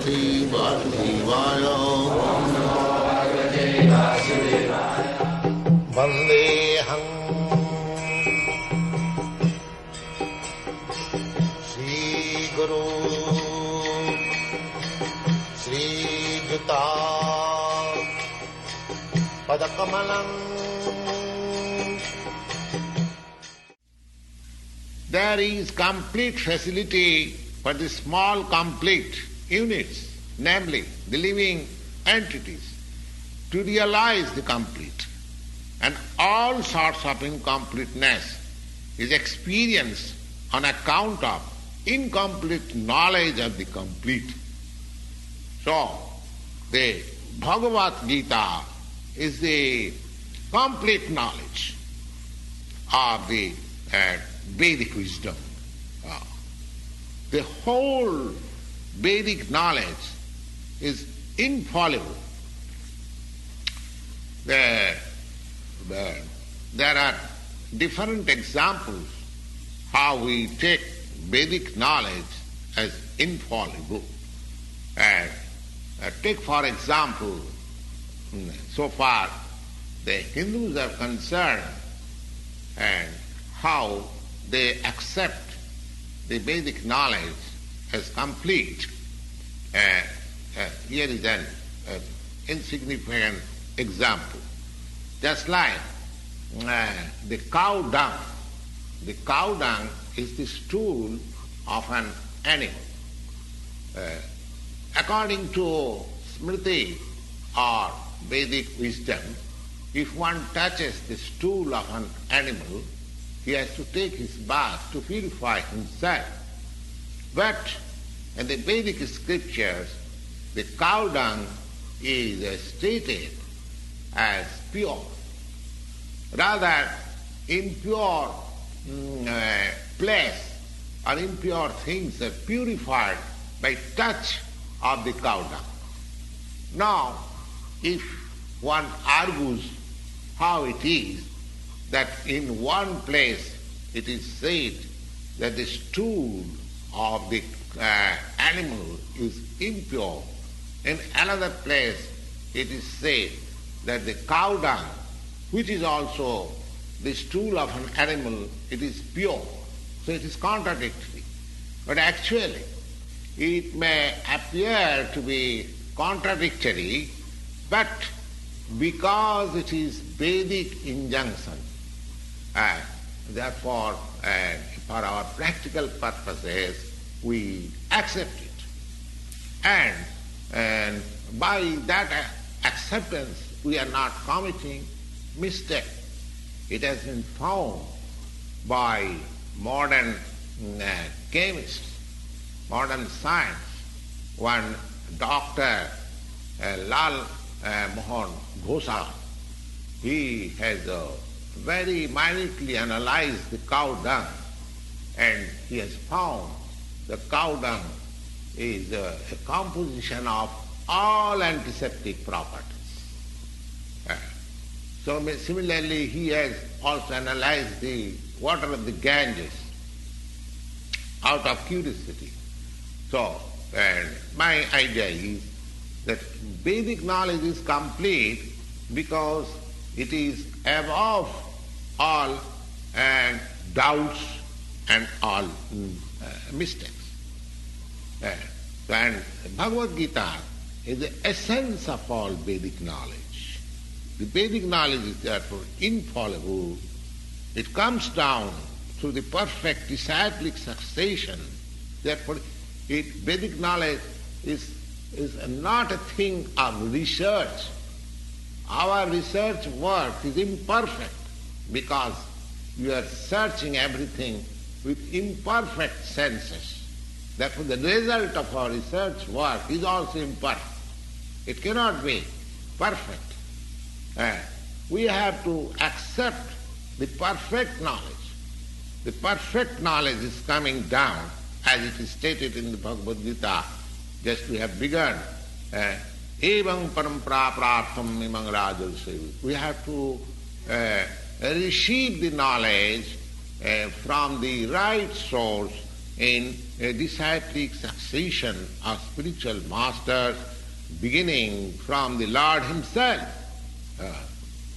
Bhagavate Vasudevaya. Vandeham Sri Guru Sri Gītā Padakamalam. There is complete facility for the small complete units, namely the living entities, to realize the complete. And all sorts of incompleteness is experienced on account of incomplete knowledge of the complete. So, the Bhagavad-gita is the complete knowledge of the Vedic wisdom. The whole Vedic knowledge is infallible. There are different examples how we take Vedic knowledge as infallible. Take for example, so far the Hindus are concerned and how they accept the Vedic knowledge as complete. Here is an insignificant example. Just like the cow dung. The cow dung is the stool of an animal. According to Smriti or Vedic wisdom, if one touches the stool of an animal, he has to take his bath to purify himself. But in the Vedic scriptures, the cow dung is stated as pure. Rather, impure place or impure things are purified by touch of the cow dung. Now, if one argues how it is that in one place it is said that the stool of the animal is impure, in another place it is said that the cow dung, which is also the stool of an animal, it is pure. So it is contradictory. But actually, it may appear to be contradictory, but because it is Vedic injunction, therefore, for our practical purposes, we accept it. And by that acceptance, we are not committing mistake. It has been found by modern chemists, modern science. One Dr. Lal Mohan Ghosa, he has very minutely analyzed the cow dung, and he has found the cow dung is a composition of all antiseptic properties. So similarly, he has also analyzed the water of the Ganges out of curiosity. So, my idea is that Vedic knowledge is complete because it is above all doubts and all mistakes. And Bhagavad-gita is the essence of all Vedic knowledge. The Vedic knowledge is therefore infallible. It comes down through the perfect disciplic succession. Therefore, Vedic knowledge is not a thing of research. Our research work is imperfect because we are searching everything with imperfect senses. Therefore, the result of our research work is also imperfect. It cannot be perfect. We have to accept the perfect knowledge. The perfect knowledge is coming down, as it is stated in the Bhagavad-gita. Just we have begun. Evam parampara praptam imang rajalsevi. We have to receive the knowledge from the right source in a disciplic succession of spiritual masters, beginning from the Lord himself.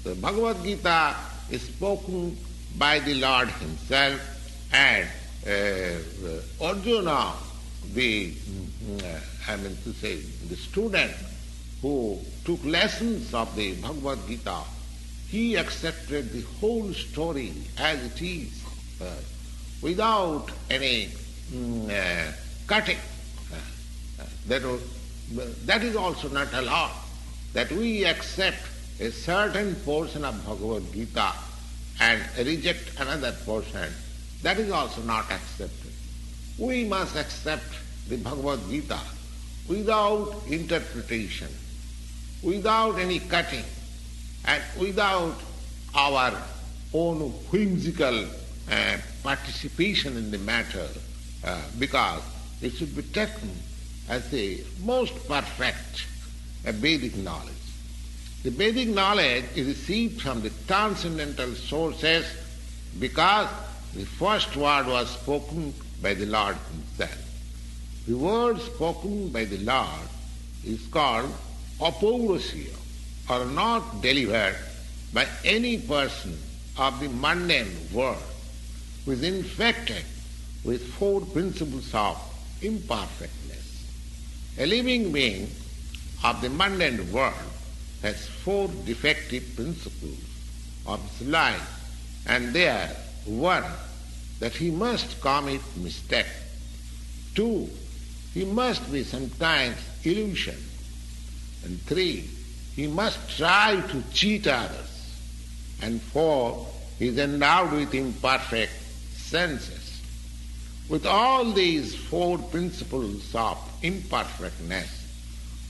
The Bhagavad-gita is spoken by the Lord himself, and Arjuna, the student who took lessons of the Bhagavad-gita, he accepted the whole story as it is, without any cutting. That is also not allowed, that we accept a certain portion of Bhagavad-gita and reject another portion. That is also not accepted. We must accept the Bhagavad-gita without interpretation, without any cutting, and without our own whimsical participation in the matter, because it should be taken as the most perfect Vedic knowledge. The Vedic knowledge is received from the transcendental sources because the first word was spoken by the Lord himself. The word spoken by the Lord is called apaurasya, or not delivered by any person of the mundane world, who is infected with four principles of imperfectness. A living being of the mundane world has four defective principles of his life, and they are: 1, that he must commit mistake; 2, he must be sometimes illusion; and 3, he must try to cheat others; and 4, he is endowed with imperfect senses. With all these four principles of imperfectness,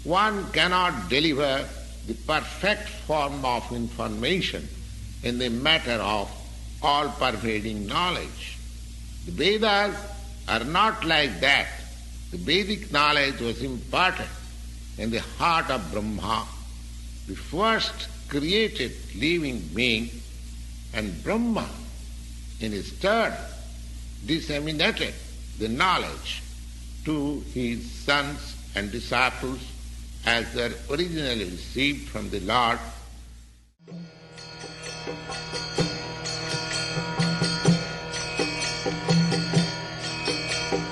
one cannot deliver the perfect form of information in the matter of all-pervading knowledge. The Vedas are not like that. The Vedic knowledge was imparted in the heart of Brahma, the first created living being, and Brahma, in his turn, disseminated the knowledge to his sons and disciples as they are originally received from the Lord.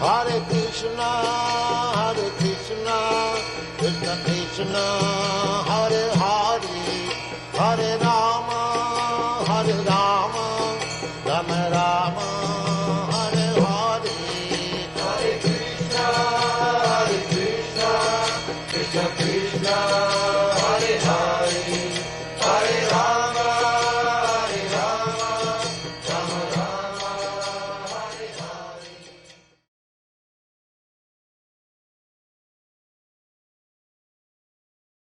Hare Krishna, Krishna Krishna, Hare Hare, Hare Rama, Rama Rama, Hare Hare. Hare Krishna, Krishna